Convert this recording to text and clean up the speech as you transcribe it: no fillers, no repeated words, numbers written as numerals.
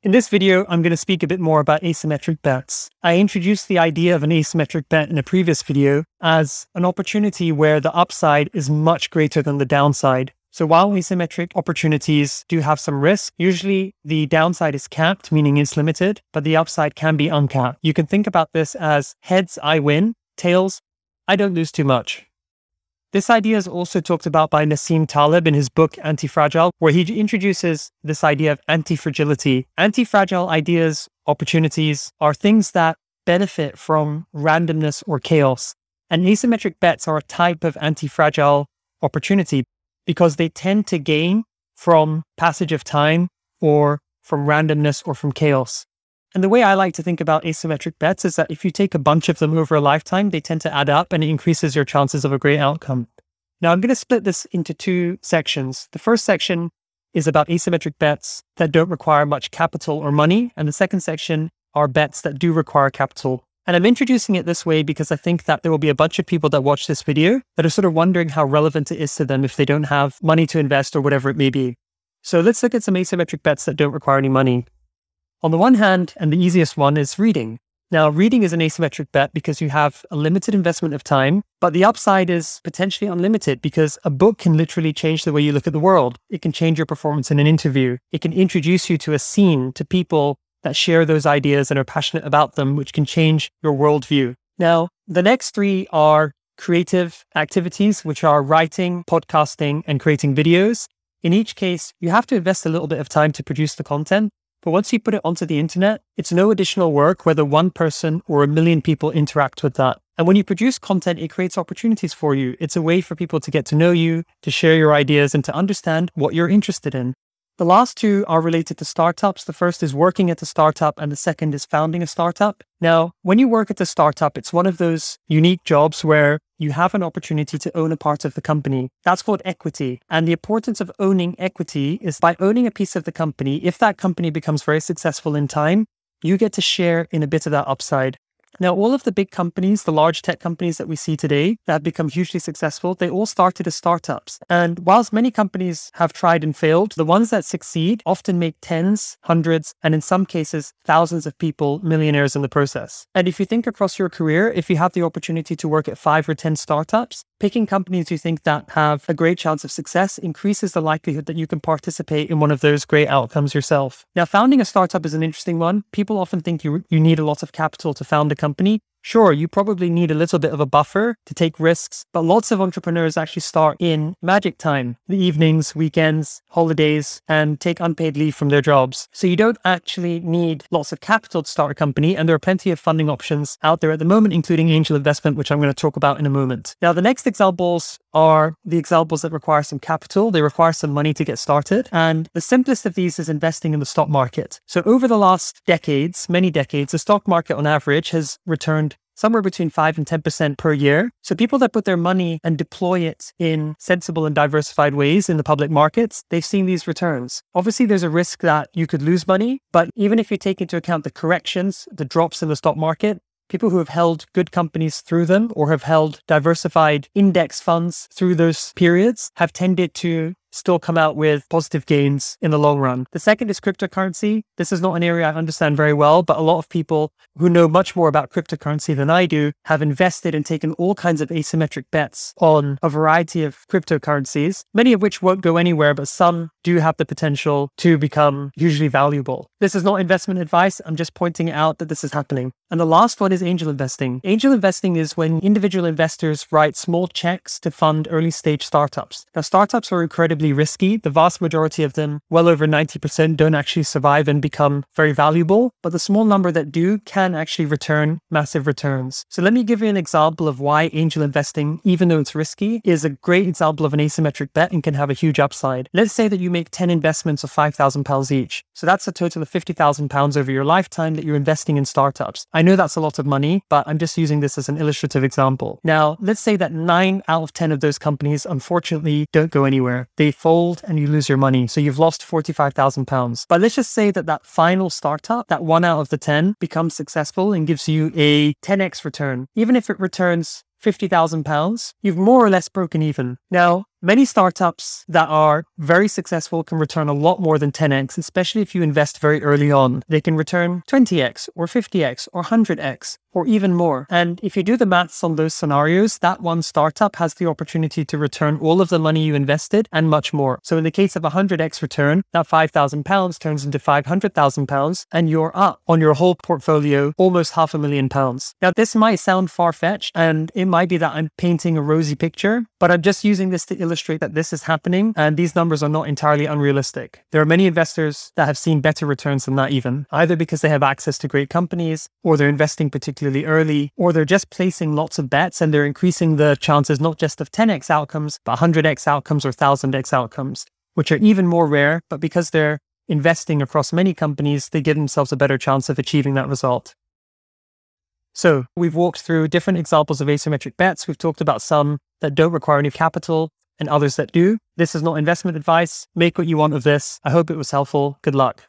In this video, I'm going to speak a bit more about asymmetric bets. I introduced the idea of an asymmetric bet in a previous video as an opportunity where the upside is much greater than the downside. So while asymmetric opportunities do have some risk, usually the downside is capped, meaning it's limited, but the upside can be uncapped. You can think about this as heads, I win, tails, I don't lose too much. This idea is also talked about by Nassim Taleb in his book Antifragile, where he introduces this idea of anti-fragility. Anti-fragile ideas, opportunities, are things that benefit from randomness or chaos. And asymmetric bets are a type of anti-fragile opportunity because they tend to gain from passage of time or from randomness or from chaos. And the way I like to think about asymmetric bets is that if you take a bunch of them over a lifetime, they tend to add up and it increases your chances of a great outcome. Now, I'm going to split this into two sections. The first section is about asymmetric bets that don't require much capital or money. And the second section are bets that do require capital. And I'm introducing it this way because I think that there will be a bunch of people that watch this video that are sort of wondering how relevant it is to them if they don't have money to invest or whatever it may be. So let's look at some asymmetric bets that don't require any money. On the one hand, and the easiest one is reading. Now, reading is an asymmetric bet because you have a limited investment of time, but the upside is potentially unlimited because a book can literally change the way you look at the world. It can change your performance in an interview. It can introduce you to a scene, to people that share those ideas and are passionate about them, which can change your worldview. Now, the next three are creative activities, which are writing, podcasting, and creating videos. In each case, you have to invest a little bit of time to produce the content. But once you put it onto the internet, it's no additional work whether one person or a million people interact with that. And when you produce content, it creates opportunities for you. It's a way for people to get to know you, to share your ideas, and to understand what you're interested in. The last two are related to startups. The first is working at a startup, and the second is founding a startup. Now, when you work at a startup, it's one of those unique jobs where you have an opportunity to own a part of the company. That's called equity. And the importance of owning equity is by owning a piece of the company, if that company becomes very successful in time, you get to share in a bit of that upside. Now, all of the big companies, the large tech companies that we see today that have become hugely successful, they all started as startups. And whilst many companies have tried and failed, the ones that succeed often make tens, hundreds, and in some cases, thousands of people millionaires in the process. And if you think across your career, if you have the opportunity to work at 5 or 10 startups, picking companies you think that have a great chance of success increases the likelihood that you can participate in one of those great outcomes yourself. Now, founding a startup is an interesting one. People often think you need a lot of capital to found a company. Sure, you probably need a little bit of a buffer to take risks, but lots of entrepreneurs actually start in magic time, the evenings, weekends, holidays, and take unpaid leave from their jobs. So you don't actually need lots of capital to start a company, and there are plenty of funding options out there at the moment, including angel investment, which I'm going to talk about in a moment. Now, the next examples are the examples that require some capital. They require some money to get started. And the simplest of these is investing in the stock market. So over the last decades, many decades, the stock market on average has returned somewhere between 5 and 10% per year. So people that put their money and deploy it in sensible and diversified ways in the public markets, they've seen these returns. Obviously, there's a risk that you could lose money, but even if you take into account the corrections, the drops in the stock market, people who have held good companies through them or have held diversified index funds through those periods have tended to still come out with positive gains in the long run. The second is cryptocurrency. This is not an area I understand very well, but a lot of people who know much more about cryptocurrency than I do have invested and taken all kinds of asymmetric bets on a variety of cryptocurrencies, many of which won't go anywhere, but some do have the potential to become hugely valuable. This is not investment advice. I'm just pointing out that this is happening. And the last one is angel investing. Angel investing is when individual investors write small checks to fund early stage startups. Now, startups are incredibly risky. The vast majority of them, well over 90%, don't actually survive and become very valuable, but the small number that do can actually return massive returns. So let me give you an example of why angel investing, even though it's risky, is a great example of an asymmetric bet and can have a huge upside. Let's say that you make 10 investments of £5,000 each. So that's a total of £50,000 over your lifetime that you're investing in startups. I know that's a lot of money, but I'm just using this as an illustrative example. Now, let's say that 9 out of 10 of those companies, unfortunately, don't go anywhere. They fold and you lose your money. So you've lost £45,000. But let's just say that that final startup, that 1 out of the 10, becomes successful and gives you a 10x return. Even if it returns £50,000, you've more or less broken even. Now, Many startups that are very successful can return a lot more than 10x, especially if you invest very early on. They can return 20x or 50x or 100x or even more. And if you do the maths on those scenarios, that one startup has the opportunity to return all of the money you invested and much more. So in the case of a 100x return, that £5,000 turns into £500,000 and you're up on your whole portfolio almost £500,000. Now, this might sound far-fetched and it might be that I'm painting a rosy picture, but I'm just using this to illustrate that this is happening and these numbers are not entirely unrealistic. There are many investors that have seen better returns than that even, either because they have access to great companies or they're investing particularly early, or they're just placing lots of bets and they're increasing the chances not just of 10x outcomes, but 100x outcomes or 1000x outcomes, which are even more rare, but because they're investing across many companies, they give themselves a better chance of achieving that result. So we've walked through different examples of asymmetric bets. We've talked about some that don't require any capital and others that do. This is not investment advice. Make what you want of this. I hope it was helpful. Good luck.